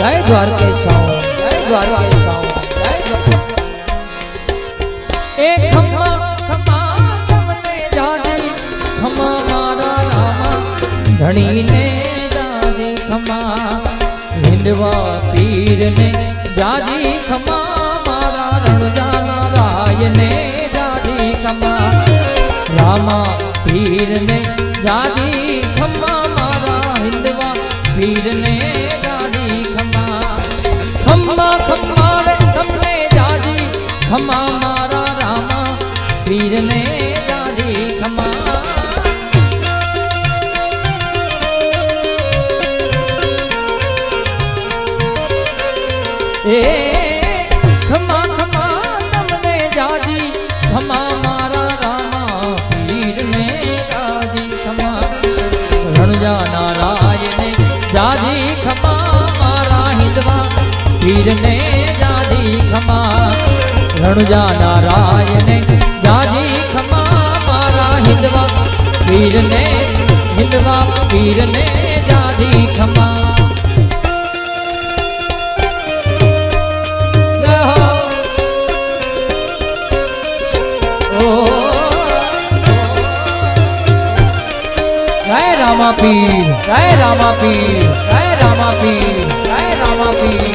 જય દ્વારકેશાઓ, જય દ્વારકેશાઓ, જય એ ખમ્મા ખમ્મા તમને જાજી ખમ્મા મારા રામા ધણીને જાજી ખમ્મા હિંદવા પીરને જાજી ખમ્મા મારા રણજા નારાયણને જાજી ખમ્મા રામા પીરને જાજી ખમ્મા મારા હિંદવા પીરને જાજી ખમ્મા ખમ્મા ખમ્મા રે તમને જાજી ખમ્મા મારા રામા પીરને જાજી ખમ્મા એ ખમ્મા ખમ્મા તમને જાજી ખમ્મા મારા રામા પીરને જાજી ખમ્મા રણજા નારાયણે જાજી ખમ્મા મારા હિંદવા પીરને જાજી ખમ્મા રણજા નારાયણે જાજી ખમ્મા મારા હિંદવા પીરને જાજી ખમ્મા जय रामा पीर, जय रामा पीर, जय रामा पीर, जय रामा पीर।